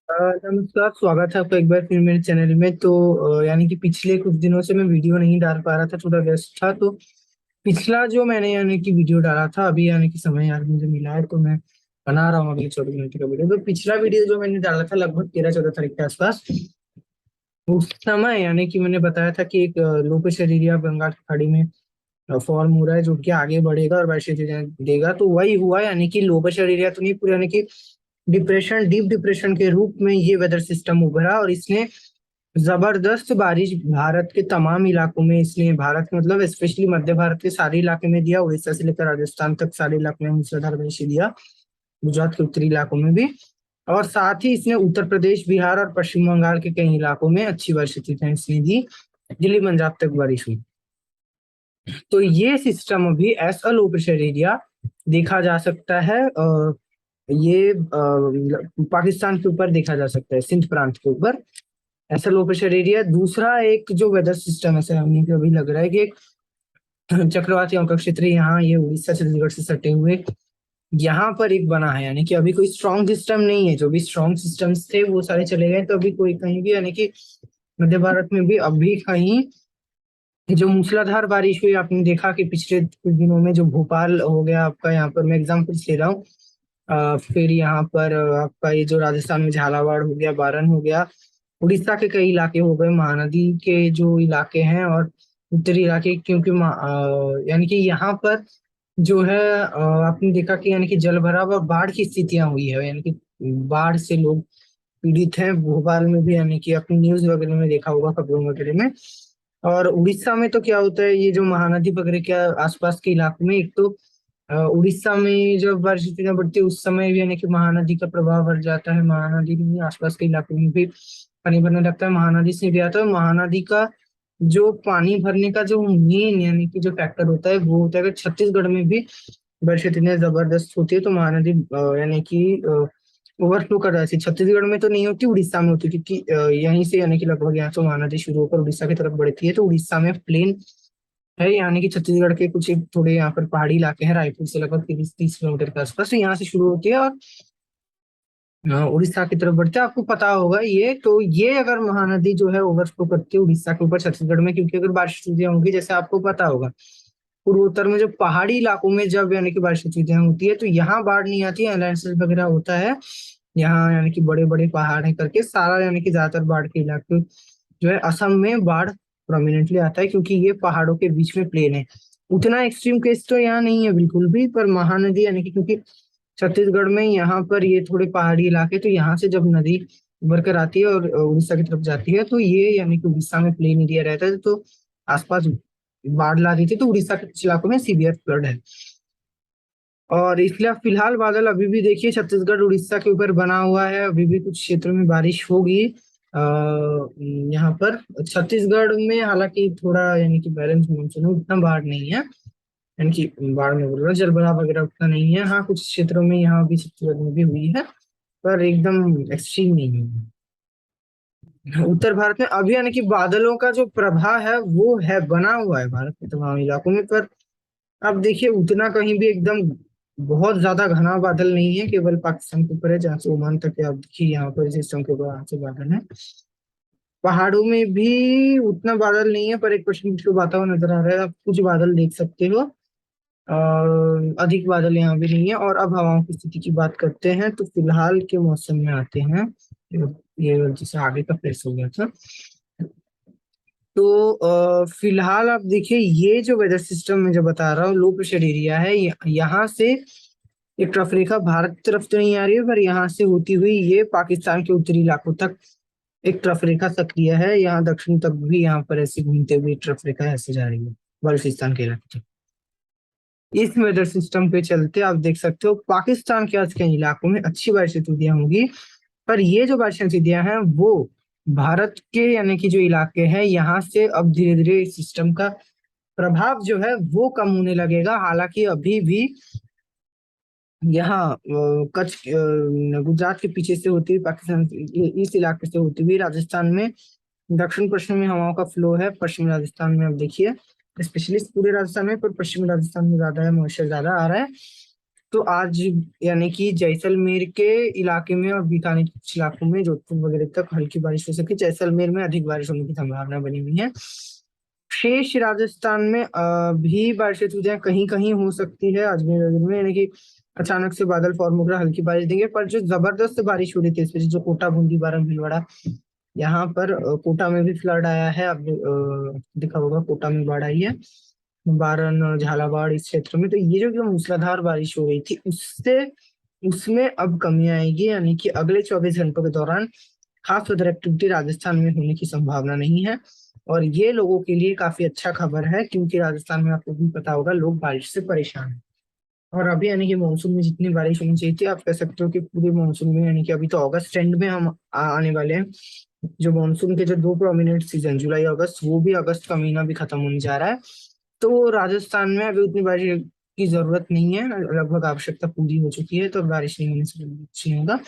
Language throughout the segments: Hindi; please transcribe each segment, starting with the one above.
नमस्कार, स्वागत है आपका एक बार फिर मेरे चैनल में। तो यानी कि पिछले कुछ दिनों से मैं वीडियो नहीं डाल पा रहा था, थोड़ा व्यस्त था। तो पिछला जो मैंने यानी कि वीडियो डाला था, अभी यानी कि समय आज मुझे मिला है तो मैं बना रहा हूँ अगले 24 घंटे का वीडियो। तो पिछला वीडियो जो मैंने डाला था लगभग 13-14 तारीख के आसपास, उस समय यानी कि मैंने बताया था कि एक लो प्रेशर एरिया बंगाल की खाड़ी में फॉर्म हो रहा है, जो कि आगे बढ़ेगा और बारिश देगा। तो वही हुआ, यानी कि लो प्रेशर एरिया तो नहीं पूरा, यानी कि डिप्रेशन, डीप डिप्रेशन के रूप में ये वेदर सिस्टम उभरा और इसने जबरदस्त बारिश भारत के तमाम इलाकों में, इसने भारत मतलब स्पेशली मध्य भारत के सारे इलाके में दिया, उड़ीसा से लेकर राजस्थान तक सारे इलाकों में मूसलाधार बारिश दिया, गुजरात के उत्तरी इलाकों में भी। और साथ ही इसने उत्तर प्रदेश, बिहार और पश्चिम बंगाल के कई इलाकों में अच्छी वर्षा इसने दी, दिल्ली पंजाब तक बारिश हुई। तो ये सिस्टम अभी as a low pressure area देखा जा सकता है। ये पाकिस्तान के ऊपर देखा जा सकता है, सिंध प्रांत के ऊपर ऐसा लो प्रेशर एरिया। दूसरा एक जो वेदर सिस्टम ऐसा हमने को अभी लग रहा है कि एक चक्रवाती का क्षेत्र यहाँ, ये उड़ीसा छत्तीसगढ़ से सटे हुए यहाँ पर एक बना है, यानी कि अभी कोई स्ट्रॉन्ग सिस्टम नहीं है। जो भी स्ट्रॉन्ग सिस्टम्स थे वो सारे चले गए, तो अभी कोई कहीं भी, यानी कि मध्य भारत में भी अभी कहीं जो मूसलाधार बारिश हुई, आपने देखा कि पिछले कुछ दिनों में जो भोपाल हो गया आपका, यहाँ पर मैं एग्जाम्पल ले रहा हूँ। फिर यहाँ पर आपका ये जो राजस्थान में झालावाड़ हो गया, बारन हो गया, उड़ीसा के कई इलाके हो गए, महानदी के जो इलाके हैं और उत्तरी इलाके, क्योंकि यानी कि यहाँ पर जो है आपने देखा कि यानी कि जल भराव और बाढ़ की स्थितियां हुई है, यानी कि बाढ़ से लोग पीड़ित हैं भोपाल में भी, यानी कि अपनी न्यूज वगैरह में देखा होगा, खबरों वगैरह में। और उड़ीसा में तो क्या होता है, ये जो महानदी वगैरह के आसपास के इलाकों में, एक तो उड़ीसा में जब बारिश इतनी बढ़ती है उस समय भी यानी कि महानदी का प्रभाव बढ़ जाता है, महानदी में आसपास के इलाकों में भी पानी भरने लगता है। महानदी से भी आता है, महानदी का जो पानी भरने का जो मेन यानी कि जो फैक्टर होता है वो होता है कि छत्तीसगढ़ में भी बारिश इतनी जबरदस्त होती है तो महानदी यानी कि ओवरफ्लो कर जाती है। छत्तीसगढ़ में तो नहीं होती, उड़ीसा में होती है, क्योंकि यहीं से यानी कि लगभग यहाँ से महानदी शुरू होकर उड़ीसा की तरफ बढ़ती है। तो उड़ीसा में प्लेन है, यानी कि छत्तीसगढ़ के कुछ एक थोड़े यहाँ पर पहाड़ी इलाके हैं, रायपुर से लगभग 30-30 किलोमीटर के आसपास, तो यहाँ से शुरू होती है और उड़ीसा की तरफ बढ़ते हैं। आपको पता होगा ये, तो ये अगर महानदी जो है ओवरफ्लो करती है उड़ीसा के ऊपर छत्तीसगढ़ में, क्योंकि अगर बारिश होंगी, जैसे आपको पता होगा पूर्वोत्तर में जो पहाड़ी इलाकों में जब यानी कि बारिश होती है तो यहाँ बाढ़ नहीं आती है, लैंडस्लाइड वगैरह होता है यहाँ, यानी कि बड़े बड़े पहाड़ है करके सारा, यानी कि ज्यादातर बाढ़ के इलाके जो है असम में बाढ़ प्रोमिनेंटली आता है, क्योंकि ये पहाड़ों के बीच में प्लेन है। उतना एक्सट्रीम केस तो यहाँ नहीं है बिल्कुल भी, पर महानदी यानी कि क्योंकि छत्तीसगढ़ में यहाँ पर ये थोड़े पहाड़ी इलाके, तो यहाँ से जब नदी उभर कर आती है और उड़ीसा की तरफ जाती है तो ये यानी कि उड़ीसा में प्लेन एरिया रहता है, तो आसपास बाढ़ ला दी थी, तो उड़ीसा के कुछ इलाकों में सीवियर फ्लड है। और इसलिए फिलहाल बादल अभी भी देखिए छत्तीसगढ़ उड़ीसा के ऊपर बना हुआ है, अभी भी कुछ क्षेत्रों में बारिश होगी। आ, यहाँ पर छत्तीसगढ़ में हालांकि थोड़ा यानी कि बैलेंस मानसून है, उतना बाढ़ नहीं है, यानी कि बाढ़ में बोल रहा हूँ, जलभराव वगैरह उतना नहीं है। हाँ, कुछ क्षेत्रों में यहाँ भी छत्तीसगढ़ में भी हुई है, पर एकदम एक्सट्रीम नहीं हुई है। उत्तर भारत में अभी यानी कि बादलों का जो प्रभाव है वो है, बना हुआ है भारत के तमाम इलाकों में, पर अब देखिए उतना कहीं भी एकदम बहुत ज्यादा घना बादल नहीं है, केवल पाकिस्तान के ऊपर है, जहाँ से ओमान तक है। आप देखिए यहाँ पर सिस्टम के ऊपर यहाँ से बादल है, पहाड़ों में भी उतना बादल नहीं है, पर एक परसेंट को आता हुआ नजर आ रहा है, आप कुछ बादल देख सकते हो। और अधिक बादल यहाँ भी नहीं है। और अब हवाओं की स्थिति की बात करते हैं, तो फिलहाल के मौसम में आते हैं। ये जैसे आगे का प्लेस हो गया था, तो फिलहाल आप देखिए ये जो वेदर सिस्टम में जो बता रहा हूँ, लो प्रेशर एरिया है, यहाँ से एक ट्रफ रेखा भारत की तरफ तो नहीं आ रही है, पर यहाँ से होती हुई ये पाकिस्तान के उत्तरी इलाकों तक एक ट्रफ रेखा सक्रिय है, यहाँ दक्षिण तक भी यहाँ पर ऐसे घूमते हुए ट्रफ रेखा ऐसे जा रही है बल्चिस्तान के इलाके तक। इस वेदर सिस्टम के चलते आप देख सकते हो पाकिस्तान के आज कई इलाकों में अच्छी बारिश होंगी, पर ये जो बारिश हैं वो भारत के यानी कि जो इलाके हैं यहाँ से अब धीरे धीरे सिस्टम का प्रभाव जो है वो कम होने लगेगा। हालांकि अभी भी यहाँ कच्छ गुजरात के पीछे से होती हुई पाकिस्तान इस इलाके से होती हुई राजस्थान में दक्षिण पश्चिमी हवाओं का फ्लो है। पश्चिमी राजस्थान में आप देखिए, स्पेशली पूरे राजस्थान में, पर पश्चिमी राजस्थान में ज्यादा है, मॉइस्चर ज्यादा आ रहा है। तो आज यानी कि जैसलमेर के इलाके में और बीकानेर के कुछ इलाकों में, जोधपुर वगैरह तक हल्की बारिश हो सकती है। जैसलमेर में अधिक बारिश होने की संभावना बनी हुई है। शेष राजस्थान में भी बारिशें तुझे कहीं कहीं हो सकती है। अजमेर वगैरह में यानी कि अचानक से बादल फॉर्म होकर हल्की बारिश देंगे, पर जो जबरदस्त बारिश हो रही थी, स्पेशली जो कोटा, बूंदी, बारह, भीलवाड़ा, यहाँ पर कोटा में भी फ्लड आया है। अब दिखा होगा, कोटा में बाढ़ आई है, बारन, झालावाड़, इस क्षेत्र में। तो ये जो मूसलाधार बारिश हो रही थी, उससे उसमें अब कमी आएगी, यानी कि अगले 24 घंटों के दौरान खास वेदर एक्टिविटी राजस्थान में होने की संभावना नहीं है। और ये लोगों के लिए काफी अच्छा खबर है, क्योंकि राजस्थान में आपको भी पता होगा, लोग बारिश से परेशान हैं। और अभी यानी कि मानसून में जितनी बारिश होनी चाहिए थी, आप कह सकते हो कि पूरे मानसून में, यानी कि अभी तो अगस्त एंड में हम आने वाले हैं, जो मानसून के जो दो प्रोमिनेंट सीजन, जुलाई अगस्त, वो भी, अगस्त का महीना भी खत्म होने जा रहा है। तो राजस्थान में अभी उतनी बारिश की जरूरत नहीं है, लगभग आवश्यकता पूरी हो चुकी है, तो बारिश नहीं होने से कुछ नहीं होगा।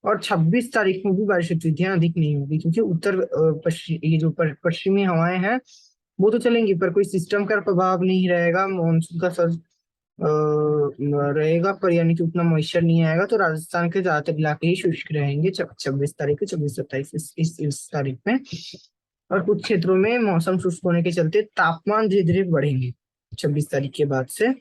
और 26 तारीख में भी बारिश गतिविधियां अधिक नहीं होगी, क्योंकि उत्तर पश्चिम, ये जो पश्चिमी हवाएं हैं, वो तो चलेंगी, पर कोई सिस्टम का प्रभाव नहीं रहेगा, मानसून का सर्ज रहेगा, पर यानी कि उतना मॉइस्चर नहीं आएगा। तो राजस्थान के ज्यादातर इलाके ही शुष्क रहेंगे 26 तारीख को, 26-27 इस तारीख में। और कुछ क्षेत्रों में मौसम शुष्क होने के चलते तापमान धीरे धीरे बढ़ेंगे 26 तारीख के बाद से।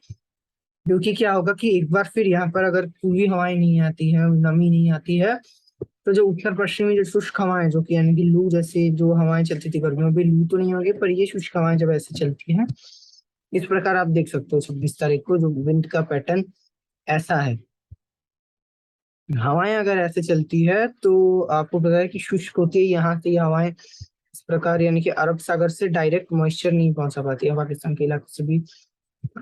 क्योंकि क्या होगा कि एक बार फिर यहाँ पर अगर पूर्वी हवाएं नहीं आती है, नमी नहीं आती है, तो जो उत्तर पश्चिमी जो शुष्क हवाएं, जो कि यानी कि लू जैसे जो हवाएं चलती थी गर्मियों में, लू तो नहीं होगी, पर ये शुष्क हवाएं जब ऐसे चलती हैं, इस प्रकार आप देख सकते हो 26 तारीख को जो विंड का पैटर्न ऐसा है। हवाएं अगर ऐसे चलती है तो आपको पता है कि शुष्क होती है, यहाँ से ये हवाएं इस प्रकार, यानी कि अरब सागर से डायरेक्ट मॉइस्चर नहीं पहुंचा पाती है, पाकिस्तान के इलाके से भी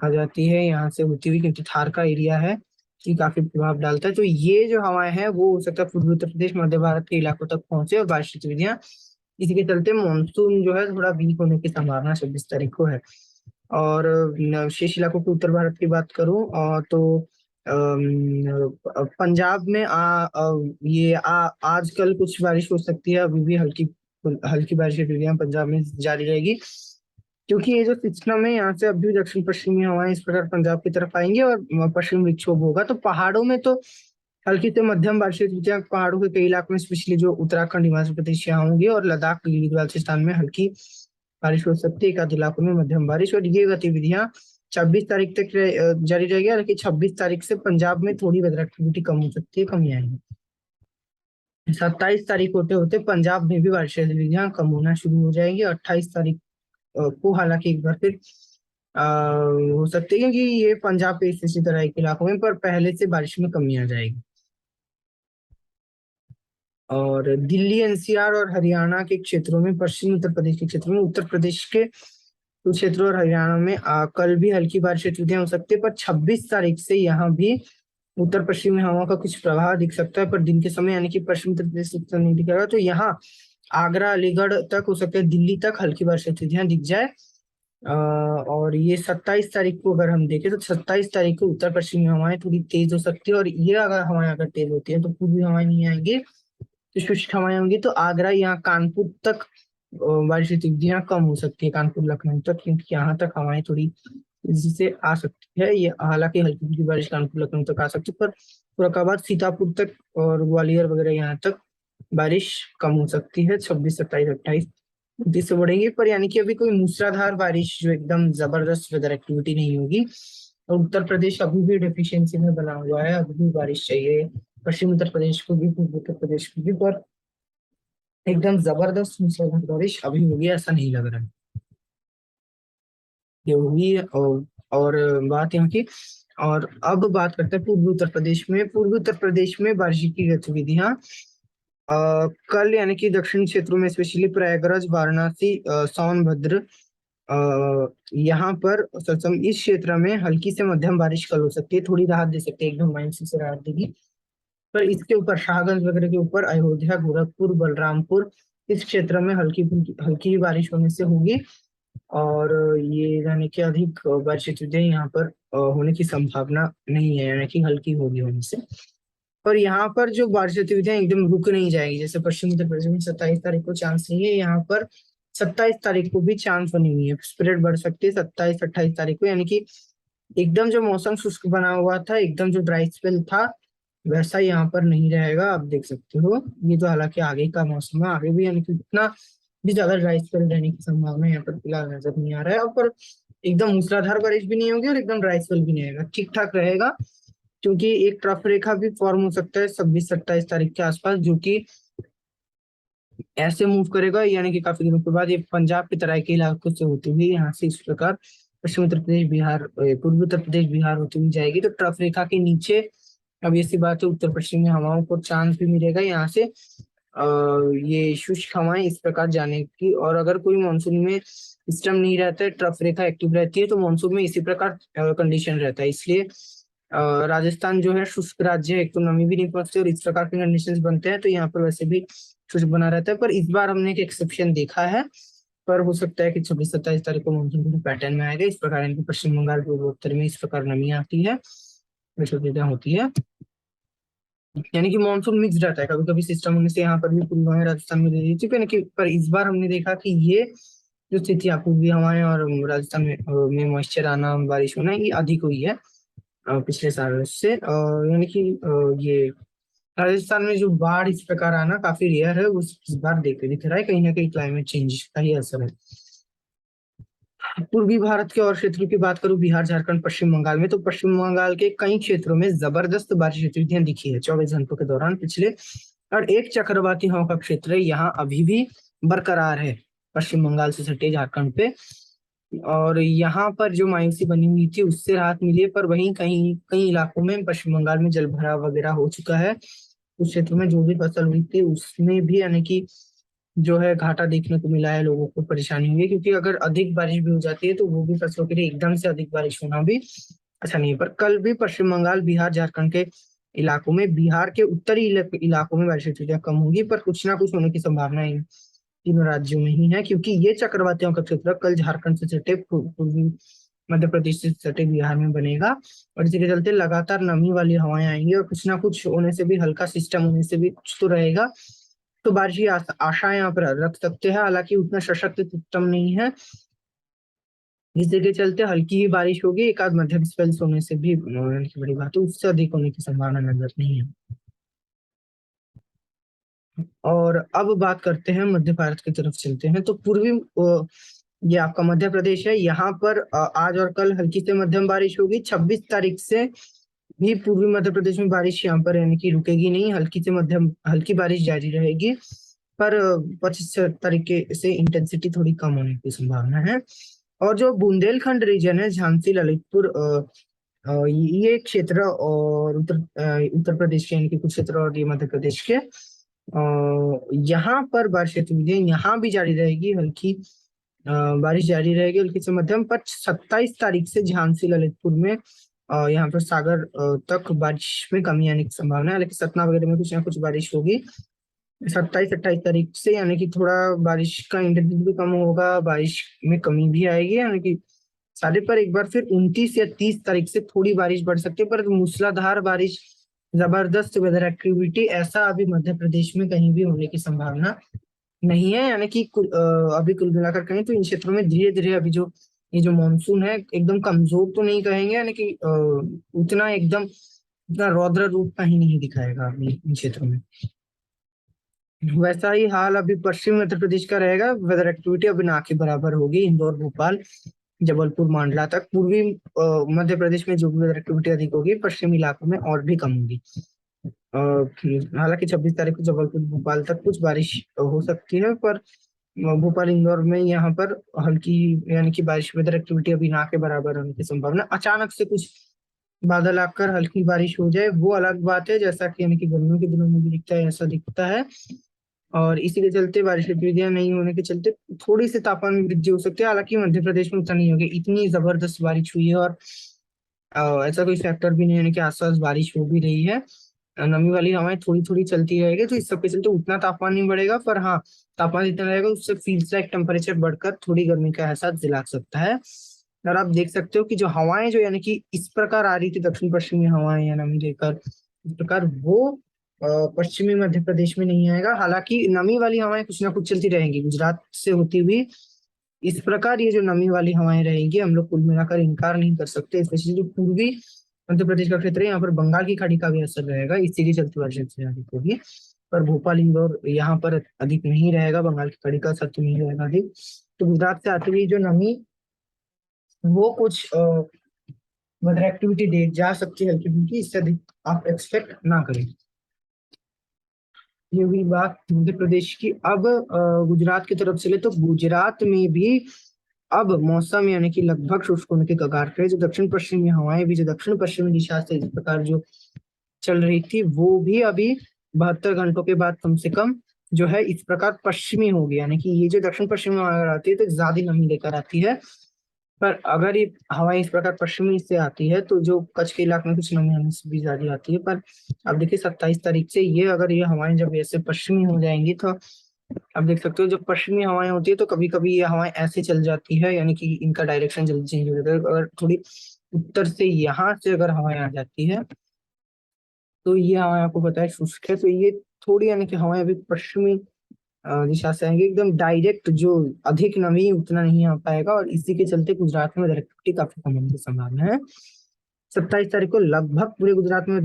आ जाती है, यहाँ से होती हुई, क्योंकि थार का एरिया है, ये काफी प्रभाव डालता है। तो ये जो हवाएं हैं, वो हो सकता है पूर्वी उत्तर प्रदेश, मध्य भारत के इलाकों तक पहुंचे और बारिश गतिविधियां, इसी के चलते मानसून जो है थोड़ा वीक होने की संभावना 26 तारीख को है। और शेष इलाकों के उत्तर भारत की बात करूं, तो पंजाब में ये आजकल कुछ बारिश हो सकती है, अभी भी हल्की हल्की बारिश की गतिविधियां पंजाब में जारी रहेगी, क्योंकि ये जो सिस्टम है, यहाँ से अभी दक्षिण पश्चिमी हवाएं इस प्रकार पंजाब की तरफ आएंगी और पश्चिम विक्षोभ होगा। तो पहाड़ों में तो हल्की से मध्यम बारिश की गतिविधियां पहाड़ों के कई इलाकों में, स्पेशली जो उत्तराखंड, हिमाचल प्रदेश यहाँ होंगी, और लद्दाख, गिलगित बाल्टिस्तान में हल्की बारिश हो सकती है, एक आध इलाकों में मध्यम बारिश। और ये गतिविधियां 26 तारीख तक जारी रहेगी, हालांकि 26 तारीख से पंजाब में थोड़ी वेदर एक्टिविटी कम हो सकती है, कमी आएगी। 27 तारीख होते होते पंजाब में भी बारिश गतिविधियां कम होना शुरू हो जाएंगी। 28 तारीख को हालांकि एक बार फिर हो सकती है, क्योंकि ये पंजाब के इसी तरह के इलाकों में, पर पहले से बारिश में कमी आ जाएगी। और दिल्ली, एनसीआर और हरियाणा के क्षेत्रों में, पश्चिमी उत्तर प्रदेश के क्षेत्रों में, उत्तर प्रदेश के कुछ क्षेत्रों और हरियाणा में कल भी हल्की बारिश गतिविधियां हो सकती है, पर 26 तारीख से यहाँ भी उत्तर पश्चिमी हवा का कुछ प्रभाव दिख सकता है, पर दिन के समय, यानी कि पश्चिमी उत्तर प्रदेश से नहीं दिखेगा। तो यहाँ आगरा, अलीगढ़ तक हो सकता है, दिल्ली तक हल्की बारिश गतिविधियां दिख जाए। और ये 27 तारीख को अगर हम देखें, तो 27 तारीख को उत्तर पश्चिमी हवाएं थोड़ी तेज हो सकती है, और ये अगर हवाएं अगर तेज होती है, तो पूर्वी हवाएं नहीं आएंगी, तो शुष्क हवाएं होंगी। तो आगरा, यहाँ कानपुर तक बारिश गतिविधियां कम हो सकती है, कानपुर, लखनऊ तक, क्योंकि यहाँ तक हवाएं थोड़ी तेजी से आ सकती है। ये हालांकि हल्की फुल्की बारिश कानपुर, लखनऊ तक आ सकती है, पर फरुखाबाद, सीतापुर तक और ग्वालियर वगैरह यहाँ तक बारिश कम हो सकती है। 26, 27, 28 तेजी से बढ़ेंगे, पर यानी कि अभी कोई मूसलाधार बारिश जो एकदम जबरदस्त वेदर एक्टिविटी नहीं होगी। और उत्तर प्रदेश अभी भी डेफिशिएंसी में बना हुआ है, अभी भी बारिश चाहिए पश्चिम उत्तर प्रदेश को भी, पूर्व उत्तर प्रदेश को भी, पर एकदम जबरदस्त मूसलाधार बारिश अभी होगी ऐसा नहीं लग रहा है। ये हुई है। और बात यहाँ की, और अब बात करते हैं पूर्वी उत्तर प्रदेश में। पूर्वी उत्तर प्रदेश में बारिश की गतिविधियां कल, यानी कि दक्षिण क्षेत्रों में, स्पेशली प्रयागराज, वाराणसी, सोनभद्र, यहाँ पर सत्सम, इस क्षेत्र में हल्की से मध्यम बारिश कल हो सकती है, थोड़ी राहत दे सकती है, एकदम -6 से राहत देगी। पर इसके ऊपर शाहगंज वगैरह के ऊपर, अयोध्या, गोरखपुर, बलरामपुर, इस क्षेत्र में हल्की हल्की ही बारिश होने से होगी। और ये यानी कि अधिक बारिश गतिविधियां यहाँ पर होने की संभावना नहीं है, यानी कि हल्की होगी होने से। पर यहाँ पर जो बारिश गतिविधियां एकदम रुक नहीं जाएगी, जैसे पश्चिम उत्तर प्रदेश में 27 तारीख को चांस नहीं है, यहाँ पर 27 तारीख को भी चांस बनी हुई है, स्प्रेड बढ़ सकती है 27-28 तारीख को, यानी कि एकदम जो मौसम शुष्क बना हुआ था, एकदम जो ड्राई स्पेल था, वैसा यहाँ पर नहीं रहेगा। आप देख सकते हो, ये तो हालांकि आगे का मौसम है, आगे भी यानी कि इतना भी ज्यादा ड्राई स्पेल रहने की संभावना यहाँ पर फिलहाल नजर नहीं आ रहा है। और पर एकदम मूसलाधार बारिश भी नहीं होगी और एकदम ड्राई स्पेल भी नहीं रहेगा, ठीक ठाक रहेगा। क्योंकि एक ट्रफ रेखा भी फॉर्म हो सकता है 26-27 तारीख के आसपास, जो कि ऐसे मूव करेगा, यानी कि काफी दिनों के बाद ये पंजाब की तरह के इलाकों से होती हुई यहाँ से इस प्रकार पश्चिमी उत्तर प्रदेश बिहार, पूर्वी उत्तर प्रदेश बिहार होती हुई जाएगी। तो ट्रफ रेखा के नीचे अब ऐसी बात है, उत्तर पश्चिमी हवाओं को चांस भी मिलेगा यहाँ से, ये शुष्क हवाएं इस प्रकार जाने की। और अगर कोई मानसून में सिस्टम नहीं रहता है, ट्रफ रेखा एक्टिव रहती है, तो मानसून में इसी प्रकार कंडीशन रहता है। इसलिए राजस्थान जो है शुष्क राज्य है, एक तो नमी भी नहीं पहुंचती और इस प्रकार के कंडीशन बनते हैं, तो यहाँ पर वैसे भी शुष्क बना रहता है। पर इस बार हमने एक एक्सेप्शन देखा है, पर हो सकता है कि 26-27 तारीख को मानसून पैटर्न में आएगा। इस प्रकार इनके पश्चिम बंगाल पूर्वोत्तर में इस प्रकार नमी आती है, विषुवतें होती है, यानी कि मानसून मिक्स रहता है। कभी कभी सिस्टम होने से यहाँ पर भी पूर्वी हवाएं राजस्थान में दे दी थी, पर इस बार हमने देखा कि ये जो स्थिति है, पूर्वी हवाएं और राजस्थान में मॉइस्चर आना, बारिश होना, ये अधिक हुई है पिछले साल से। यानी कि ये राजस्थान में जो बाढ़ इस प्रकार आना काफी रेयर है, उस इस बार देख दिख रहा है, कहीं ना कहीं क्लाइमेट चेंज का ही असर है। पूर्वी भारत के और क्षेत्रों की बात करूं, बिहार, झारखंड, पश्चिम बंगाल में, तो पश्चिम बंगाल के कई क्षेत्रों में जबरदस्त बारिश गतिविधियां दिखी है 24 घंटों के दौरान पिछले। और एक चक्रवाती हवा का क्षेत्र यहाँ अभी भी बरकरार है पश्चिम बंगाल से सटे झारखंड पे। और यहाँ पर जो मायूसी बनी हुई थी उससे राहत मिली है, पर वहीं कहीं कई इलाकों में पश्चिम बंगाल में जल भराव वगैरह हो चुका है। उस क्षेत्र में जो भी फसल हुई थी उसमें भी यानी कि जो है घाटा देखने को मिला है, लोगों को परेशानी हुई है, क्योंकि अगर अधिक बारिश भी हो जाती है तो वो भी फसलों के लिए एकदम से अधिक बारिश होना भी अच्छा नहीं है। पर कल भी पश्चिम बंगाल, बिहार, झारखंड के इलाकों में, बिहार के उत्तरी इलाकों में बारिश की कम होगी, पर कुछ ना कुछ होने की संभावना इन तीनों राज्यों में ही है, क्योंकि ये चक्रवातियों का क्षेत्र कल झारखंड से सटे पूर्वी मध्य प्रदेश से सटे बिहार में बनेगा। और इसी के चलते लगातार नमी वाली हवाएं आएंगी, और कुछ ना कुछ होने से भी, हल्का सिस्टम होने से भी कुछ तो रहेगा। तो बारिश की आशाएं यहाँ पर रख सकते हैं, हालांकि उतना सशक्त सिस्टम नहीं है, जिसके चलते हल्की ही बारिश होगी। एक आध मध्यम स्पेल्स होने से भी की बड़ी बात है, उससे अधिक होने की संभावना नजर नहीं है। और अब बात करते हैं, मध्य भारत की तरफ चलते हैं। तो पूर्वी ये आपका मध्य प्रदेश है, यहाँ पर आज और कल हल्की से मध्यम बारिश होगी। 26 तारीख से भी पूर्वी मध्य प्रदेश में बारिश यहाँ पर यानी कि रुकेगी नहीं, हल्की से मध्यम हल्की बारिश जारी रहेगी। पर 25 तारीख से इंटेंसिटी थोड़ी कम होने की संभावना है। और जो बुंदेलखंड रीजन है, झांसी, ललितपुर, ये क्षेत्र, और उत्तर प्रदेश के यानी कि कुछ क्षेत्र, और ये मध्य प्रदेश के, यहाँ पर बारिश गतिविधियां यहाँ भी जारी रहेगी, हल्की बारिश जारी रहेगी, हल्की से मध्यम। पर 27 तारीख से झांसी, ललितपुर में, यहाँ पर सागर तक बारिश में कमी आने की संभावना है, लेकिन सतना वगैरह में कुछ ना कुछ बारिश होगी 27-28 तारीख से, यानी कि थोड़ा बारिश का इंटेंसिटी भी कम होगा, बारिश में कमी भी आएगी, यानी कि सारे पर एक बार फिर 29 या 30 तारीख से थोड़ी बारिश बढ़ सकती है, पर मूसलाधार बारिश, जबरदस्त वेदर एक्टिविटी, ऐसा अभी मध्य प्रदेश में कहीं भी होने की संभावना नहीं है। यानी कि अभी कुल मिलाकर कहें तो इन क्षेत्रों में धीरे धीरे अभी जो ये जो मानसून है, एकदम कमजोर तो नहीं कहेंगे, यानी कि उतना एकदम उतना रौद्र रूप का ही नहीं दिखाएगा अभी इन क्षेत्रों में। वैसा ही हाल अभी पश्चिमी मध्य प्रदेश का रहेगा, वेदर एक्टिविटी अभी ना के बराबर होगी। इंदौर, भोपाल, जबलपुर, मंडला तक पूर्वी मध्य प्रदेश में जो भी वेदर एक्टिविटी अधिक होगी, पश्चिमी इलाकों में और भी कम होगी। हालांकि 26 तारीख को जबलपुर, भोपाल तक कुछ बारिश हो सकती है, पर भोपाल, इंदौर में यहाँ पर हल्की यानी कि बारिश, वेदर एक्टिविटी अभी ना के बराबर होने की संभावना। अचानक से कुछ बादल आकर हल्की बारिश हो जाए वो अलग बात है, जैसा कि यानी कि गर्मियों के दिनों में भी दिखता है, ऐसा दिखता है। और इसी के चलते बारिश गतिविधियां नहीं होने के चलते थोड़ी सी तापमान में वृद्धि हो सकती है। हालांकि मध्य प्रदेश में उतना नहीं होगी, इतनी जबरदस्त बारिश हुई है, और ऐसा कोई फैक्टर भी नहीं है कि आसपास बारिश हो भी रही है। नमी वाली हवाएं थोड़ी थोड़ी चलती रहेगी, तो इस सब के चलते उतना तापमान नहीं बढ़ेगा, पर हाँ, तापमान जितना रहेगा उससे फील्स लाइक टेम्परेचर बढ़कर थोड़ी गर्मी का एहसास दिला सकता है। और आप देख सकते हो कि जो हवाएं जो यानी कि इस प्रकार आ रही थी, दक्षिण पश्चिमी हवाएं या नमी लेकर, इस प्रकार वो पश्चिमी मध्य प्रदेश में नहीं आएगा। हालांकि नमी वाली हवाएं कुछ ना कुछ चलती रहेंगी, गुजरात से होती हुई इस प्रकार ये जो नमी वाली हवाएं रहेंगी, हम लोग कुल मिलाकर इनकार नहीं कर सकते, स्पेशली जो पूर्वी मध्य प्रदेश का क्षेत्र है, यहाँ पर बंगाल की खाड़ी का भी असर रहेगा, इसी के चलते वर्षा से अधिक होगी। पर भोपाल, इंदौर यहाँ पर अधिक नहीं रहेगा, बंगाल की खाड़ी का असर तो नहीं रहेगा अधिक। तो गुजरात से आती हुई जो नमी, वो कुछ वेदर एक्टिविटी दे जा सकती है हल्की फुल्की, इससे अधिक आप एक्सपेक्ट ना करें। ये हुई बात मध्य प्रदेश की। अब गुजरात की तरफ चले तो गुजरात में भी अब मौसम यानी कि लगभग शुष्क होने के कगार पे है। जो दक्षिण पश्चिमी हवाएं भी जो दक्षिण पश्चिमी दिशा से इस प्रकार जो चल रही थी, वो भी अभी 72 घंटों के बाद कम से कम जो है इस प्रकार पश्चिमी होगी, यानी कि ये जो दक्षिण पश्चिमी हवा आती है तो ज्यादा नमी लेकर आती है। पर अगर ये हवाएं इस प्रकार पश्चिमी से आती है तो जो कच्छ के इलाके में कुछ नमी आने से भी ज्यादा आती है। पर अब देखिए 27 तारीख से ये अगर ये हवाएं जब ऐसे पश्चिमी हो जाएंगी तो अब देख सकते हो, जब पश्चिमी हवाएं होती है तो कभी कभी ये हवाएं ऐसे चल जाती है, यानी कि इनका डायरेक्शन जल्दी चेंज हो जाता है। अगर थोड़ी उत्तर से यहाँ से अगर हवाएं आ जाती है तो ये हवाएं आपको पता है शुष्क है, तो ये थोड़ी यानी कि हवाएं अभी पश्चिमी दिशा से आएंगे, एकदम डायरेक्ट जो अधिक नमी उतना नहीं आ पाएगा, और इसी के चलते गुजरात में डायरेक्टिविटी काफी कम होने की संभावना है। 27 तारीख को लगभग पूरे गुजरात में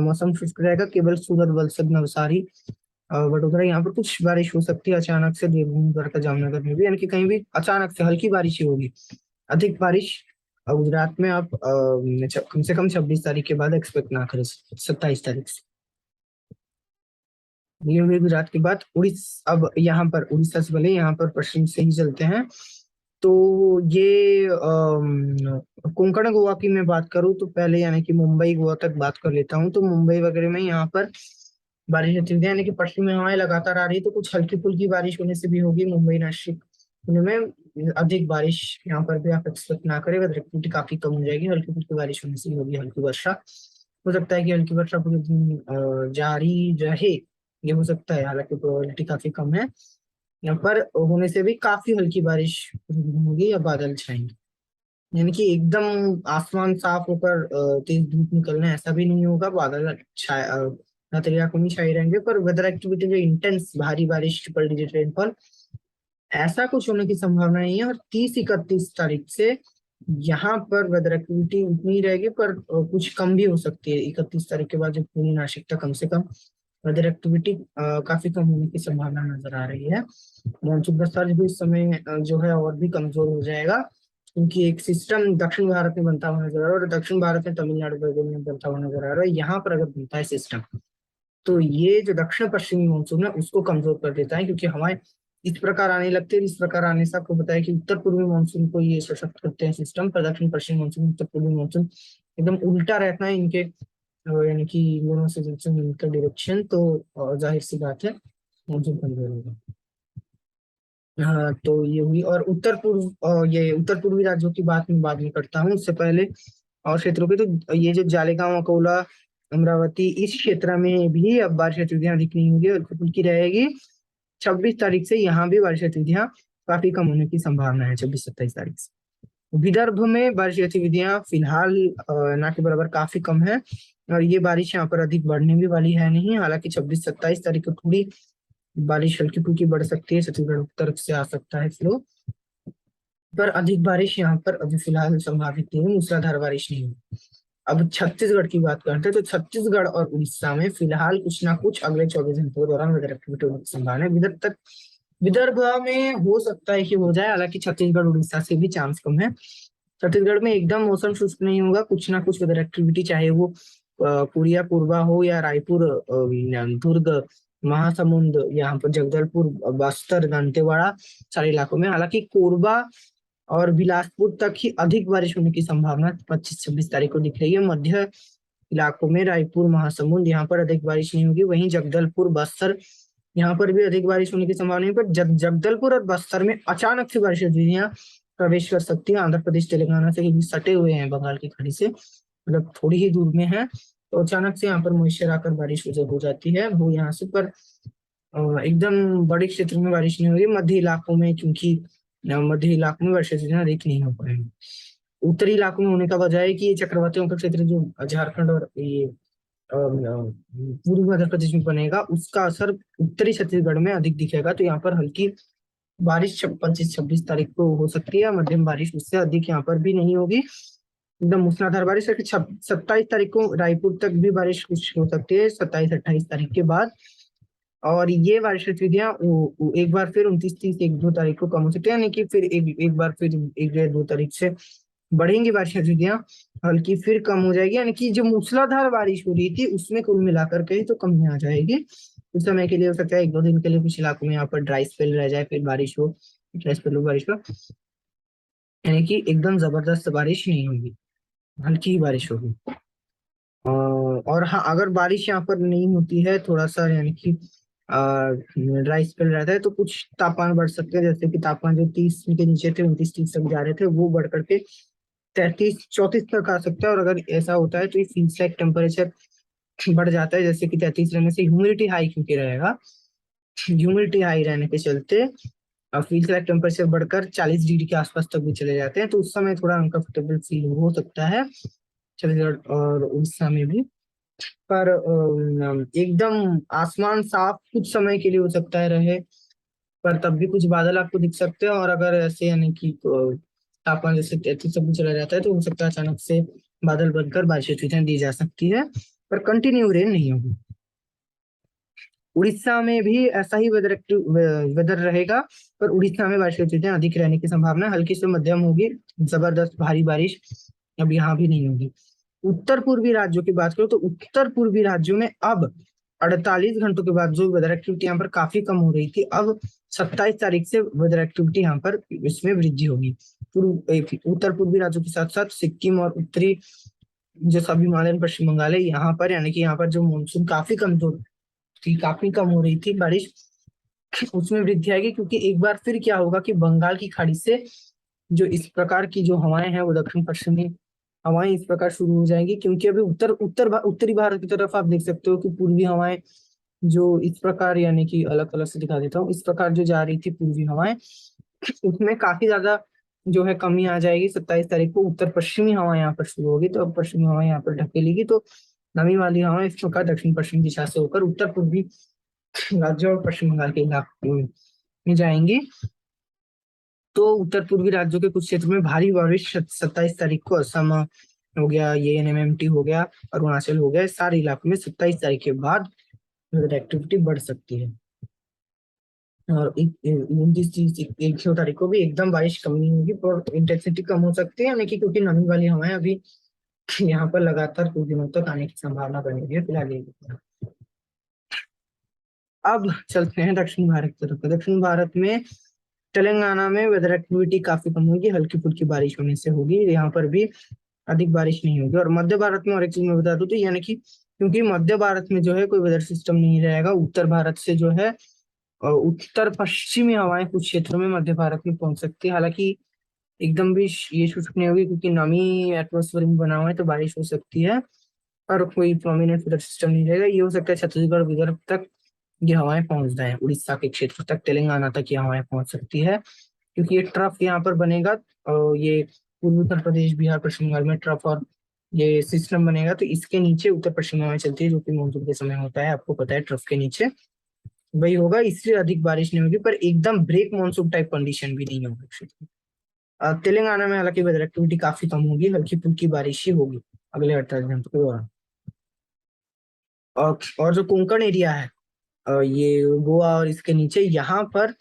मौसम शुष्क रहेगा, केवल सूरत, वलसाड, नवसारी, वडोदरा यहाँ पर कुछ बारिश हो सकती है अचानक से, देवभूमि, द्वारका, जामनगर में भी, यानी कि कहीं भी अचानक से हल्की बारिश ही होगी। अधिक बारिश गुजरात में आप कम से कम 26 तारीख के बाद एक्सपेक्ट ना करें, 27 तारीख से। ये हुई गुजरात की बात। उड़ीसा, अब यहाँ पर उड़ीसा से भले यहाँ पर पश्चिम से ही चलते हैं, तो ये कोंकण गोवा की मैं बात करूँ तो पहले यानी कि मुंबई गोवा तक बात कर लेता हूँ। तो मुंबई वगैरह में यहाँ पर बारिश होती है, यानी कि पश्चिमी हवाएं लगातार आ रही है, तो कुछ हल्की फुल्की बारिश होने से भी होगी। मुंबई, नासिक में अधिक बारिश यहाँ पर भी आप एक्सपेक्ट ना करें, वेदर एक्टिविटी काफी कम हो जाएगी, हल्की फुल्की बारिश होने से होगी हल्की वर्षा। हो सकता है कि हल्की वर्षा पूरे दिन जारी रहे, ये हो सकता है, हालांकि प्रोबेबिलिटी काफी कम है। यहाँ पर होने से भी काफी हल्की बारिश होगी या बादल छाएंगे, यानी कि एकदम आसमान साफ होकर तेज धूप निकलना ऐसा भी नहीं होगा, बादल इलाकों में छाए रहेंगे, पर वेदर एक्टिविटी जो इंटेंस भारी बारिश, ट्रिपल डिजिट रेनफॉल, ऐसा कुछ होने की संभावना नहीं है। और 30-31 तारीख से यहाँ पर वेदर एक्टिविटी उतनी ही रहेगी, पर कुछ कम भी हो सकती है। 31 तारीख के बाद जब पूरी नासिक तक कम से कम वेदर एक्टिविटी काफी कम होने की संभावना नजर आ रही है। मानसून का सर्ज भी इस समय जो है और भी कमजोर हो जाएगा, क्योंकि एक सिस्टम दक्षिण भारत में बनता हुआ नजर आ रहा है, और दक्षिण भारत में तमिलनाडु वगैरह में बनता हुआ नजर आ रहा है। यहाँ पर अगर बनता है सिस्टम तो ये जो दक्षिण पश्चिमी मानसून है उसको कमजोर कर देता है, क्योंकि हवाएं इस प्रकार आने लगती है। इस प्रकार आने से आपको बताया कि उत्तर पूर्वी मानसून को ये सशक्त करते हैं सिस्टम, पर दक्षिण पश्चिमी मानसून, उत्तर पूर्वी मानसून एकदम उल्टा रहता है इनके, यानी कि दोनों से मिलकर डायरेक्शन, तो जाहिर सी बात है मानसून कमजोर होगा। हाँ, तो ये हुई। और उत्तर पूर्व ये उत्तर पूर्वी राज्यों की बात मैं बाद में करता हूँ, उससे पहले और क्षेत्रों की, तो ये जो जालेगांव, अकोला, अमरावती, इस क्षेत्र में भी अब बारिश गतिविधियां अधिक नहीं होगी, हल्की फुल्की रहेगी। 26 तारीख से यहाँ भी बारिश गतिविधियां काफी कम होने की संभावना है, 26-27 तारीख से। विदर्भ में बारिश गतिविधियां फिलहाल ना के बराबर काफी कम है, और ये बारिश यहाँ पर अधिक बढ़ने भी वाली है नहीं। हालांकि 26-27 तारीख को थोड़ी बारिश हल्की फुल्की बढ़ सकती है, छत्तीसगढ़ की तरफ से आ सकता है फ्लो, पर अधिक बारिश यहाँ पर अभी फिलहाल संभावित नहीं है, मूसलाधार बारिश नहीं है। अब छत्तीसगढ़ की बात करते हैं, तो छत्तीसगढ़ और उड़ीसा में फिलहाल कुछ ना कुछ अगले 24 घंटों के दौरान वेदर एक्टिविटी होने की संभावना है। विदर्भ में हो सकता है कि हो जाए, हालांकि छत्तीसगढ़, उड़ीसा से भी चांस कम है। छत्तीसगढ़ में एकदम मौसम शुष्क नहीं होगा, कुछ ना कुछ वेदर एक्टिविटी, चाहे वो कोरिया, कोरबा हो या रायपुर, दुर्ग, महासमुंद, यहाँ पर जगदलपुर, बस्तर, दंतेवाड़ा, सारे इलाकों में। हालांकि कोरबा और बिलासपुर तक ही अधिक बारिश होने की संभावना 25-26 तारीख को दिख रही है। मध्य इलाकों में रायपुर, महासमुंद, यहाँ पर अधिक बारिश नहीं होगी। वहीं जगदलपुर, बस्तर, यहाँ पर भी अधिक बारिश होने की संभावना है, पर जगदलपुर और बस्तर में अचानक से बारिश गतिविधियां प्रवेश कर सकती है। आंध्र प्रदेश, तेलंगाना से, क्योंकि सटे हुए हैं बंगाल की खाड़ी से, मतलब थोड़ी ही दूर में है, तो अचानक से यहाँ पर मॉइस्चर आकर बारिश हो जाती है वो यहाँ से। पर एकदम बड़े क्षेत्र में बारिश नहीं होगी, मध्य इलाकों में, क्योंकि मध्य इलाकों में वर्षा से अधिक नहीं हो पाएंगे। उत्तरी इलाकों में होने का वजह है कि ये चक्रवातियों का क्षेत्र जो झारखंड और ये पूर्वी मध्य प्रदेश में बनेगा, उसका असर उत्तरी छत्तीसगढ़ में अधिक दिखेगा, तो यहाँ पर हल्की बारिश 25-26 तारीख को हो सकती है, मध्यम बारिश, उससे अधिक यहाँ पर भी नहीं होगी। एकदम मूसलाधार बारिश है कि 27 तारीख को रायपुर तक भी बारिश कुछ हो सकती है, 27-28 तारीख के बाद। और ये बारिश गतिविधियां एक बार फिर 29-30-1-2 तारीख को कम हो सकती है, यानी कि फिर एक बार फिर 1 या 2 तारीख से बढ़ेंगी बारिश गतिविधियां, हल्की फिर कम हो जाएगी, यानी कि जो मूसलाधार बारिश हो रही थी उसमें कुल मिलाकर के तो कमी आ जाएगी। कुछ समय के लिए हो सकता है, 1-2 दिन के लिए कुछ इलाकों में यहाँ पर ड्राई स्पेल रह जाए, फिर बारिश हो, ड्राई स्पेल हो, बारिश हो, यानी कि एकदम जबरदस्त बारिश नहीं होगी, हल्की ही बारिश होगी। और हाँ, अगर बारिश यहाँ पर नहीं होती है, थोड़ा सा यानी कि ड्राई स्पेल रहता है, तो कुछ तापमान बढ़ सकते हैं, जैसे कि तापमान जो 30 के नीचे थे, 29-30 तक जा रहे थे, वो बढ़ करके 33-34 तक आ सकता है। और अगर ऐसा होता है तो ये फील्स लाइक टेम्परेचर बढ़ जाता है, जैसे कि 33 रहने से ह्यूमिडिटी हाई क्योंकि रहेगा, ह्यूमिडिटी हाई रहने के चलते फील्स लाइक टेम्परेचर बढ़कर 40 डिग्री के आसपास तक भी चले जाते हैं, तो उस समय थोड़ा अनकंफर्टेबल फील हो सकता है छत्तीसगढ़ और उड़ीसा में भी। पर एकदम आसमान साफ कुछ समय के लिए हो सकता है रहे, पर तब भी कुछ बादल आपको दिख सकते हैं। और अगर ऐसे यानी कि तापमान जैसे 33 तक भी चला जाता है, तो हो सकता है अचानक से बादल बनकर बारिश दी जा सकती है, पर कंटिन्यू रेन नहीं होगी। उड़ीसा में भी ऐसा ही वेदर रहेगा, पर उड़ीसा में बारिश की स्थितियां अधिक रहने की संभावना हल्की से मध्यम होगी, जबरदस्त भारी बारिश अब यहाँ भी नहीं होगी। उत्तर पूर्वी राज्यों की बात करो तो उत्तर पूर्वी राज्यों में अब 48 घंटों के बाद जो वेदर एक्टिविटी यहाँ पर काफी कम हो रही थी, अब 27 तारीख से वेदर एक्टिविटी यहाँ पर इसमें वृद्धि होगी। उत्तर पूर्वी राज्यों के साथ साथ सिक्किम और उत्तरी जो सब हिमालयन पश्चिम बंगाल है, यहाँ पर यानी कि यहाँ पर जो मानसून काफी कमजोर थी, काफी कम हो रही थी बारिश, उसमें वृद्धि आएगी, क्योंकि एक बार फिर क्या होगा कि बंगाल की खाड़ी से जो इस प्रकार की जो हवाएं हैं, वो दक्षिण पश्चिमी हवाएं इस प्रकार शुरू हो जाएंगी, क्योंकि अभी उत्तरी भारत की तरफ आप देख सकते हो कि पूर्वी हवाएं जो इस प्रकार, यानी कि अलग अलग से दिखा देता हूँ, इस प्रकार जो जा रही थी पूर्वी हवाएं, उसमें काफी ज्यादा जो है कमी आ जाएगी। 27 तारीख को उत्तर पश्चिमी हवा यहाँ पर शुरू होगी, तो अब पश्चिमी हवा यहाँ पर ढकेलेगी, तो नमी वाली हवाएं इस प्रकार दक्षिण पश्चिम दिशा से होकर उत्तर पूर्वी राज्यों और पश्चिम बंगाल के इलाकों में जाएंगी। तो उत्तर पूर्वी राज्यों के कुछ क्षेत्र में भारी बारिश 27 तारीख को असम हो गया, ये एनएमएमटी हो गया, अरुणाचल हो गया, सारे इलाकों में 27 तारीख के बाद एक्टिविटी बढ़ सकती है। और 29-30 1 तारीख को भी एकदम बारिश कम नहीं होगी, पर इंटेंसिटी कम हो सकती है, यानी कि क्योंकि नमी वाली हवाएं अभी यहाँ पर लगातार कुछ दिनों तक आने की संभावना बनी हुई है फिलहाल ये। अब चलते हैं दक्षिण भारत की तरफ। दक्षिण भारत में तेलंगाना में वेदर एक्टिविटी काफी कम होगी, हल्की फुल्की बारिश होने से होगी, यहाँ पर भी अधिक बारिश नहीं होगी। और मध्य भारत में और एक चीज मैं बता दूं, तो यानी कि क्योंकि मध्य भारत में जो है कोई वेदर सिस्टम नहीं रहेगा, उत्तर भारत से जो है उत्तर पश्चिमी हवाएं कुछ क्षेत्रों में मध्य भारत में पहुंच सकती है, हालांकि एकदम भी ये शुष्क नहीं होगी, क्योंकि नमी एटमोस्फेयर में बना हुआ है, तो बारिश हो सकती है, पर कोई प्रोमिनेंट वेदर सिस्टम नहीं रहेगा। ये हो सकता है छत्तीसगढ़ विदर्भ तक ये हवाएं पहुंच जाए, उड़ीसा के क्षेत्र तक, तेलंगाना तक ये हवाएं पहुंच सकती है, क्योंकि ये ट्रफ यहाँ पर बनेगा, और ये पूर्वी उत्तर प्रदेश, बिहार, पश्चिम बंगाल में ट्रफ और ये सिस्टम बनेगा, तो इसके नीचे उत्तर पश्चिम हवाएं चलती है, जो कि मानसून के समय होता है, आपको पता है, ट्रफ के नीचे वही होगा, इसलिए अधिक बारिश नहीं होगी, पर एकदम ब्रेक मानसून टाइप कंडीशन भी नहीं होगी क्षेत्र में। तेलंगाना में हालांकि वेदर एक्टिविटी काफी कम होगी, हल्की फुल्की बारिश ही होगी अगले 48 घंटों के दौरान। और जो कोंकण एरिया है, ये गोवा और इसके नीचे, यहाँ पर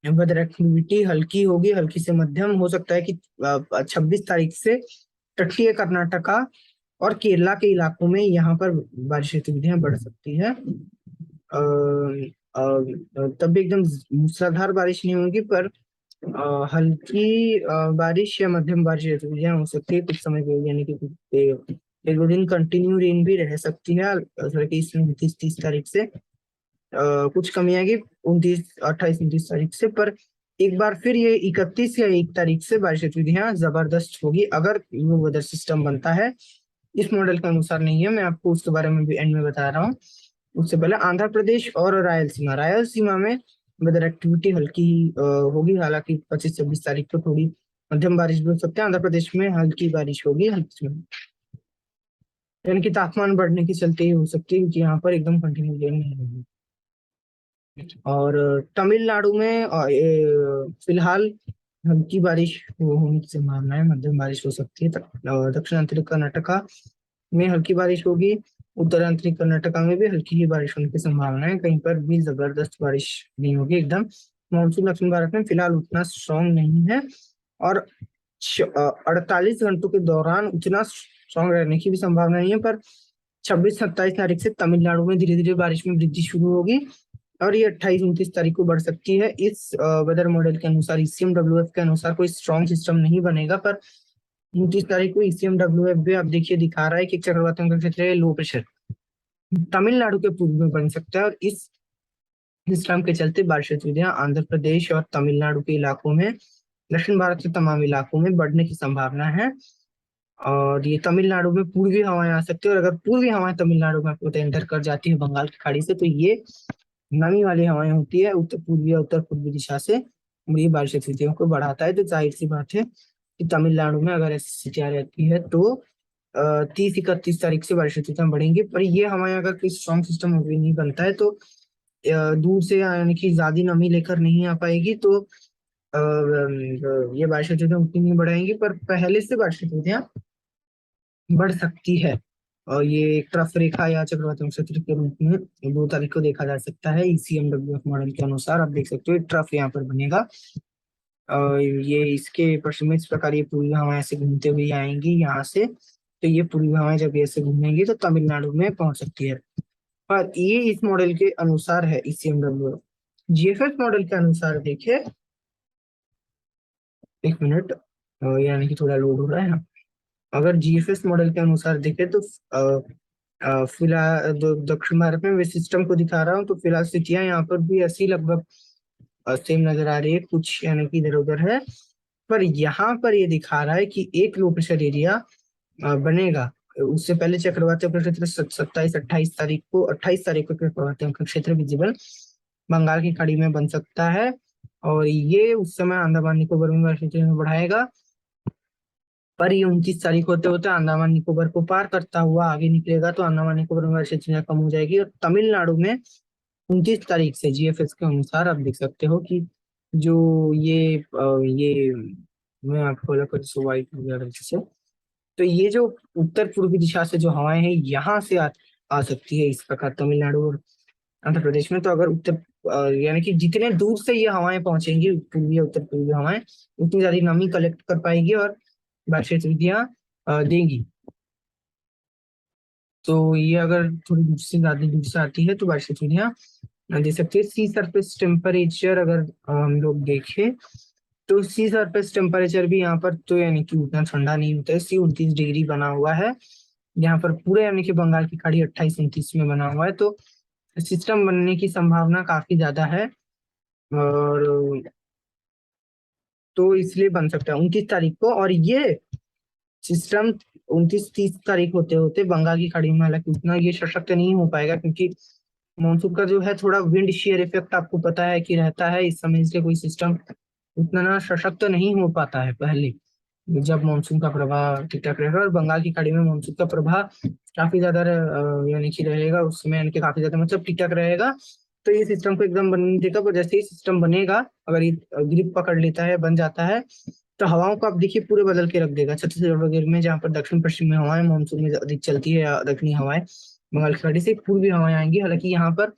वेदर एक्टिविटी हल्की होगी, हल्की से मध्यम हो सकता है कि 26 तारीख से तटीय कर्नाटका और केरला के इलाकों में यहाँ पर बारिश गतिविधियां बढ़ सकती है। तब भी एकदम मूसलाधार बारिश नहीं होगी, पर हल्की बारिश या मध्यम बारिश गतिविधियां हो सकती है कुछ समय के लिए, यानी कि 1-2 दिन कंटिन्यू रेन भी रह सकती है, कि इसमें 29-30 तारीख से कुछ कमी आएगी 28-29 तारीख से, पर एक बार फिर ये 31 या 1 तारीख से बारिश गतिविधियां जबरदस्त होगी, अगर वो वेदर सिस्टम बनता है। इस मॉडल के अनुसार नहीं है, मैं आपको उसके बारे में भी एंड में बता रहा हूँ। उससे पहले आंध्र प्रदेश और रायलसीमा, रायलसीमा में वेदर एक्टिविटी हल्की होगी, हालांकि 25-26 तारीख को थोड़ी मध्यम बारिश भी हो सकती है। आंध्र प्रदेश में हल्की बारिश होगी, हल्की, यानी कि तापमान बढ़ने के चलते ही हो सकती है, क्योंकि यहाँ पर एकदम कंटिन्यू रेन नहीं होगी। और तमिलनाडु में फिलहाल हल्की बारिश होने की संभावना है, मध्यम बारिश हो सकती है। दक्षिण आंतरिक कर्नाटका में हल्की बारिश होगी। उत्तर आंतरिक कर्नाटका में भी हल्की ही बारिश होने की संभावना है, कहीं पर भी जबरदस्त बारिश नहीं होगी एकदम। मानसून दक्षिण भारत में फिलहाल उतना स्ट्रांग नहीं है, और 48 घंटों के दौरान उतना स्ट्रांग रहने की भी संभावना नहीं है। पर 26-27 तारीख से तमिलनाडु में धीरे धीरे बारिश में वृद्धि शुरू होगी, और ये 28-29 तारीख को बढ़ सकती है। इस वेदर मॉडल के अनुसार, ईसीएमडब्ल्यूएफ के अनुसार कोई स्ट्रॉन्ग सिस्टम नहीं बनेगा, पर 29 तारीख को ईसीएमडब्ल्यूएफ भी आप देखिए दिखा रहा है कि चक्रवातों का क्षेत्र है, लो प्रेशर तमिलनाडु के पूर्व में बन सकता है, और इस सिस्टम के चलते बारिश गतिविधियां आंध्र प्रदेश और तमिलनाडु के इलाकों में, दक्षिण भारत के तमाम इलाकों में बढ़ने की संभावना है। और ये तमिलनाडु में पूर्वी हवाएं आ सकती है, और अगर पूर्वी हवाएं तमिलनाडु में आपको एंटर कर जाती है बंगाल की खाड़ी से, तो ये नमी वाली हवाएं होती है उत्तर पूर्वी या उत्तर पूर्वी दिशा से, और ये बारिश गतिविधियों को बढ़ाता है। तो जाहिर सी बात है कि तमिलनाडु में अगर ऐसी स्थितियां रहती है तो 30-31 तारीख से बारिश गतिविधियां बढ़ेंगी। पर ये हवाएं अगर कोई स्ट्रॉन्ग सिस्टम अभी नहीं बनता है तो दूर से यानी कि ज्यादा नमी लेकर नहीं आ पाएगी, तो ये बारिश गतिविधियां उतनी नहीं बढ़ाएंगी, पर पहले से बारिश गतिविधियां बढ़ सकती है। और ये एक ट्रफ रेखा या चक्रवाती क्षेत्र के रूप में 2 तारीख को देखा जा सकता है। ईसीएमडब्ल्यूएफ मॉडल के अनुसार आप देख सकते हो ट्रफ यहाँ पर बनेगा। ये इसके पश्चिम में इस प्रकार ये पूर्वी हवाएं ऐसे घूमते हुए आएंगी यहाँ से, तो ये पूर्वी हवाएं जब ऐसे घूमेंगी तो तमिलनाडु में पहुंच सकती है। और ये इस मॉडल के अनुसार है ईसीएमडब्ल्यूएफ। जीएफएस मॉडल के अनुसार देखिए, एक मिनट, यानी कि थोड़ा लोड हो रहा है। अगर जीएफएस मॉडल के अनुसार देखें तो फिलहाल दक्षिण भारत में मैं सिस्टम को दिखा रहा हूँ, तो फिलहाल स्थितियां यहाँ पर भी ऐसी लगभग सेम नजर आ रही है, कुछ यानी कि इधर उधर है। पर यहाँ पर ये दिखा रहा है कि एक लो प्रेशर एरिया बनेगा। उससे पहले चक्रवाती क्षेत्र 27-28 तारीख को, 28 तारीख को चक्रवाती क्षेत्र विजिबल बंगाल की खाड़ी में बन सकता है, और ये उस समय अंडमान निकोबार में क्षेत्र में बढ़ाएगा। पर ये 29 तारीख होते होते अंडमान निकोबार को पार करता हुआ आगे निकलेगा, तो अंडमान निकोबार में क्षेत्र कम हो जाएगी, और तमिलनाडु में 29 तारीख से जीएफएस के अनुसार आप देख सकते हो कि जो ये मैं आपको अलग कर वाइट वगैरह से, तो ये जो उत्तर पूर्वी दिशा से जो हवाएं हैं यहाँ से आ सकती है इस प्रकार तमिलनाडु और आंध्र प्रदेश में। तो अगर यानी कि जितने दूर से ये हवाएं पहुंचेंगी, पूर्वी या उत्तर पूर्वी हवाएं, उतनी ज्यादा नमी कलेक्ट कर पाएगी और बारिश गतिविधियां देंगी। तो ये अगर थोड़ी दूर से ज्यादा दूर से आती है तो बारिश गतिविधियां दे सकती है। सी सरफेस टेम्परेचर अगर हम लोग देखें तो सी सरफेस टेम्परेचर भी यहाँ पर तो यानी कि उतना ठंडा नहीं होता है। सी 29 डिग्री बना हुआ है यहाँ पर पूरे, यानी कि बंगाल की खाड़ी 28-29 में बना हुआ है, तो सिस्टम बनने की संभावना काफी ज्यादा है। और तो इसलिए बन सकता है 29 तारीख को। और ये सिस्टम 29-30 तारीख होते होते बंगाल की खाड़ी में, हालांकि उतना ये सशक्त नहीं हो पाएगा, क्योंकि मानसून का जो है थोड़ा विंड शेयर इफेक्ट आपको पता है कि रहता है इस समय, इसलिए कोई सिस्टम उतना ना सशक्त नहीं हो पाता है पहले, जब मानसून का प्रभाव ठीक ठाक रहेगा। और बंगाल की खाड़ी में मानसून का प्रभाव काफी ज्यादा यानी कि रहेगा उस समय, यानी कि काफी ज्यादा मतलब ठीक ठाक रहेगा, तो ये सिस्टम को एकदम बनने देगा। पर जैसे ही सिस्टम बनेगा, अगर ये ग्रिप पकड़ लेता है, बन जाता है, तो हवाओं को आप देखिए पूरे बदल के रख देगा। छत्तीसगढ़ वगैरह में जहाँ पर दक्षिण पश्चिम में हवाएं मानसून में अधिक चलती है, या दक्षिणी हवाएं बंगाल की खाड़ी से पूर्वी हवाएं आएंगी। हालांकि यहाँ पर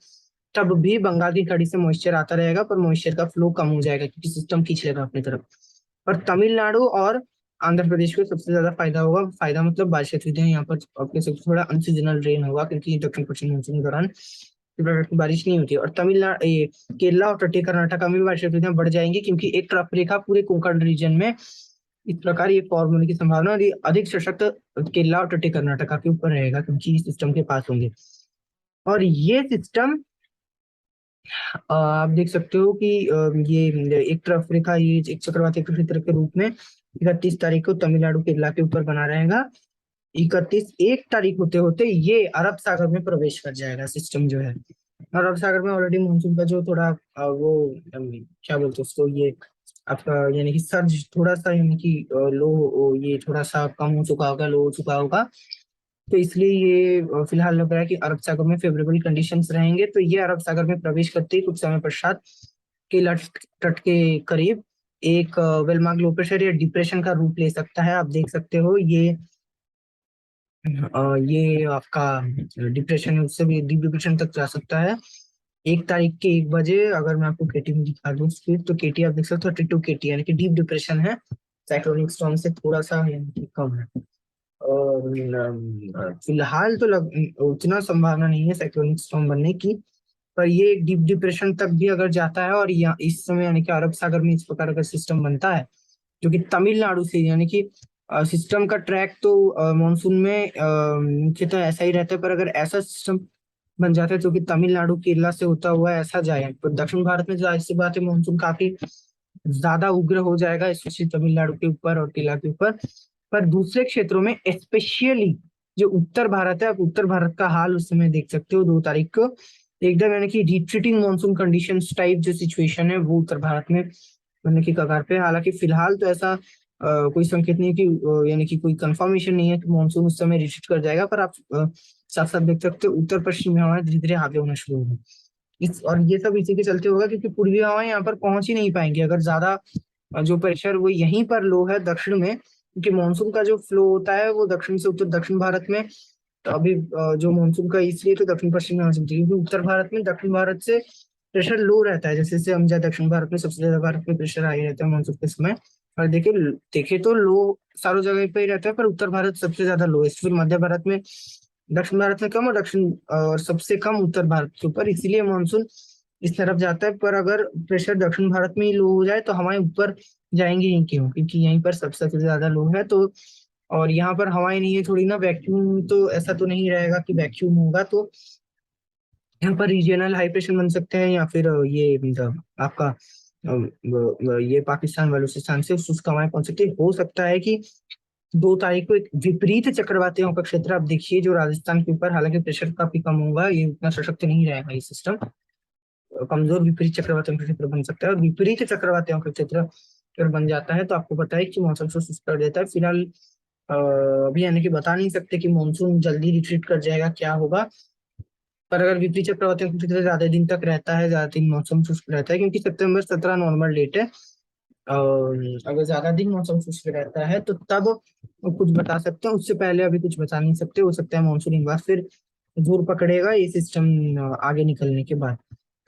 तब भी बंगाल की खाड़ी से मॉइस्चर आता रहेगा, पर मॉइस्चर का फ्लो कम हो जाएगा क्योंकि सिस्टम खींच लेगा अपनी तरफ। पर तमिलनाडु और आंध्र प्रदेश को सबसे ज्यादा फायदा होगा। फायदा मतलब बारिश गतिविधियां यहाँ पर आपके सबसे थोड़ा अनसीजनल रेन होगा, क्योंकि दक्षिण पश्चिम मानसून के दौरान इस प्रकार की बारिश नहीं होती। और तमिलनाडु, ये केरला और तटीय कर्नाटका में भी बारिश गतिविधियां बढ़ जाएंगी, क्योंकि एक ट्रफ रेखा पूरे कोंकण रीजन में इस प्रकार ये फॉर्म होने की संभावना, और ये अधिक सशक्त केरला और तटीय कर्नाटका के ऊपर रहेगा, क्योंकि इस सिस्टम के पास होंगे। और ये सिस्टम आप देख सकते हो कि ये एक तरफ रेखा, ये एक चक्रवाती क्षेत्र के रूप में 31 तारीख को तमिलनाडु केरला के ऊपर बना रहेगा। 1 तारीख होते होते ये अरब सागर में प्रवेश कर जाएगा सिस्टम जो है। और अरब सागर में ऑलरेडी मानसून का जो थोड़ा वो क्या बोलते हैं उसको, ये आपका यानी कि सर्ज थोड़ा सा, यानी कि लो, ये थोड़ा सा कम हो चुका होगा, लो हो चुका होगा। तो इसलिए ये फिलहाल लग रहा है कि अरब सागर में फेवरेबल कंडीशंस रहेंगे। तो ये अरब सागर में प्रवेश करते ही कुछ समय पश्चात के तट के करीब एक वेलमार्क लो प्रेशर या डिप्रेशन का रूप ले सकता है। आप देख सकते हो ये आपका डिप्रेशन, उससे भी डीप डिप्रेशन तक जा सकता है। 1 तारीख के 1 बजे अगर मैं आपको केटी में दिखा दूं स्पीड, तो केटी आप देख सकते हो 32 केटी, यानी कि डीप डिप्रेशन है। साइक्लोनिक स्टॉर्म से थोड़ा सा यानी कि कम है। और फिलहाल तो उतना संभावना नहीं है साइक्लोनिक स्टॉर्म बनने की। पर ये एक डीप डिप्रेशन तक भी अगर जाता है और यहाँ इस समय यानी कि अरब सागर में इस प्रकार का सिस्टम बनता है, जो कि तमिलनाडु से यानी कि सिस्टम का ट्रैक तो मानसून में मुख्यतः ऐसा ही रहता है। पर अगर ऐसा सिस्टम बन जाता है जो कि तमिलनाडु केरला से होता हुआ ऐसा जाए, तो दक्षिण भारत में जाहिर सी बात है मानसून काफी ज्यादा उग्र हो जाएगा, स्पेशली तमिलनाडु के ऊपर और केरला के ऊपर। पर दूसरे क्षेत्रों में स्पेशली जो उत्तर भारत है, आप उत्तर भारत का हाल उस समय देख सकते हो 2 तारीख को एकदम यानी कि रिट्रीटिंग मानसून कंडीशंस टाइप जो सिचुएशन है वो उत्तर भारत में बनने की कगार पे है। हालांकि फिलहाल तो ऐसा कोई संकेत नहीं है कि यानी कि कोई कंफर्मेशन नहीं है कि मानसून उस समय रिट्रीट कर जाएगा। पर आप साफ साफ देख सकते हो उत्तर पश्चिमी हवाएं धीरे धीरे आगे होना शुरू होगी। इस और ये सब इसी के चलते होगा क्योंकि पूर्वी हवाएं यहाँ पर पहुंच ही नहीं पाएंगी। अगर ज्यादा जो प्रेशर वो यहीं पर लो है दक्षिण में, क्योंकि मानसून का जो फ्लो होता है वो दक्षिण से उत्तर दक्षिण भारत में। तो अभी जो मानसून का इसलिए तो दक्षिण पश्चिम में आ सकती है क्योंकि उत्तर भारत में दक्षिण भारत से प्रेशर लो रहता है। जैसे जैसे हम जाए दक्षिण भारत में सबसे ज्यादा भारत में प्रेशर हाई रहता है मानसून के समय। और देखिए देखे तो लो सारों जगह पे ही रहता है, पर उत्तर भारत सबसे ज्यादा लोएस्ट, फिर मध्य भारत में, दक्षिण भारत में कम, और दक्षिण और सबसे कम उत्तर भारत के ऊपर। इसीलिए मानसून इस तरफ जाता है। पर अगर प्रेशर दक्षिण भारत में ही लो हो जाए तो हवाएं ऊपर जाएंगी ही क्यों, क्योंकि यहीं पर सबसे ज्यादा लो है। तो और यहाँ पर हवाएं नहीं है थोड़ी ना, वैक्यूम तो ऐसा तो नहीं रहेगा कि वैक्यूम होगा। तो यहाँ पर रीजनल हाई प्रेशर बन सकते हैं, या फिर ये मतलब आपका ये पाकिस्तान बलूचिस्तान से शुष्क हवाएं पहुंच सकती है। हो सकता है कि 2 तारीख को एक विपरीत चक्रवातियों का क्षेत्र आप देखिए जो राजस्थान के ऊपर, हालांकि प्रेशर काफी कम होगा, ये उतना सशक्त नहीं रहेगा ये सिस्टम। कमजोर विपरीत चक्रवातियों का क्षेत्र बन सकता है। और विपरीत चक्रवातियों का क्षेत्र अगर बन जाता है तो आपको पता है कि मौसम को सुस्त कर देता है। फिलहाल अभी यानी कि बता नहीं सकते कि मानसून जल्दी रिट्रीट कर जाएगा क्या होगा। पर अगर विपरीत चक्रवातियों का क्षेत्र ज्यादा दिन तक रहता है, ज्यादा दिन मौसम शुष्क रहता है, क्योंकि September 17 नॉर्मल डेट है। और अगर ज्यादा दिन मौसम शुष्क रहता है तो तब कुछ बता सकते हैं, उससे पहले अभी कुछ बता नहीं सकते। हो सकता है मानसून एक बार फिर जोर पकड़ेगा ये सिस्टम आगे निकलने के बाद।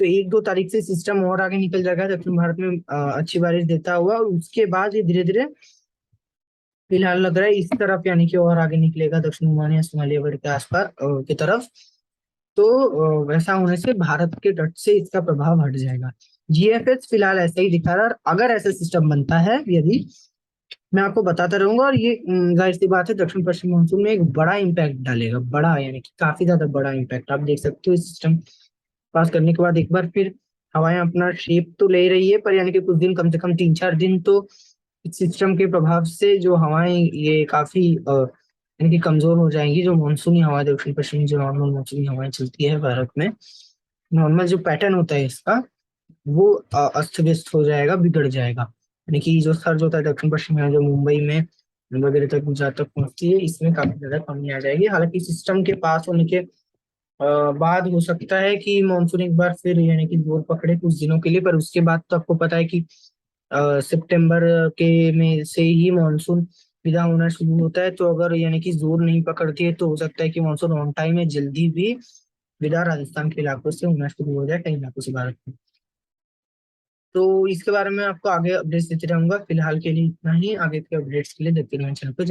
तो 1-2 तारीख से सिस्टम और आगे निकल जाएगा दक्षिण भारत में अच्छी बारिश देता हुआ, और उसके बाद ये धीरे धीरे फिलहाल लग रहा है इस तरफ यानी कि और आगे निकलेगा दक्षिण ओमानिया सोमालिया बर्ड के आसपास की तरफ। तो वैसा होने से भारत के तट से इसका प्रभाव हट जाएगा। जीएफएस फिलहाल ऐसा ही दिखा रहा है। और अगर ऐसा सिस्टम बनता है यदि, मैं आपको बताता रहूंगा। और ये जाहिर सी बात है दक्षिण पश्चिम मानसून में एक बड़ा इम्पैक्ट डालेगा, बड़ा यानी कि काफी ज्यादा बड़ा इम्पैक्ट आप देख सकते हो। इस सिस्टम पास करने के बाद एक बार फिर हवाएं अपना शेप तो ले रही है, पर यानी कि कुछ दिन, कम से कम 3-4 दिन तो इस सिस्टम के प्रभाव से जो हवाएं ये काफी यानी कि कमजोर हो जाएंगी। जो मानसूनी हवा दक्षिण पश्चिमी जो नॉर्मल मानसूनी हवाएं चलती है भारत में, नॉर्मल जो पैटर्न होता है इसका वो अस्त व्यस्त हो जाएगा, बिगड़ जाएगा। यानी कि जो सर्ज होता है दक्षिण पश्चिम में जो मुंबई में वगैरह तक, गुजरात तक पहुंचती है, इसमें काफी ज्यादा कमी आ जाएगी। हालांकि सिस्टम के पास होने के बाद हो सकता है कि मानसून एक बार फिर यानी कि जोर पकड़े कुछ दिनों के लिए। पर उसके बाद तो आपको पता है कि सितंबर के में से ही मानसून विदा होना शुरू होता है। तो अगर यानी कि जोर नहीं पकड़ती है तो हो सकता है कि मानसून ऑन टाइम में जल्दी भी विदा राजस्थान के इलाकों से होना शुरू हो जाए, कई इलाकों से भारत में। तो इसके बारे में आपको आगे अपडेट्स देते रहूंगा। फिलहाल के लिए इतना ही, आगे के अपडेट्स के लिए देखते रहें चैनल पर।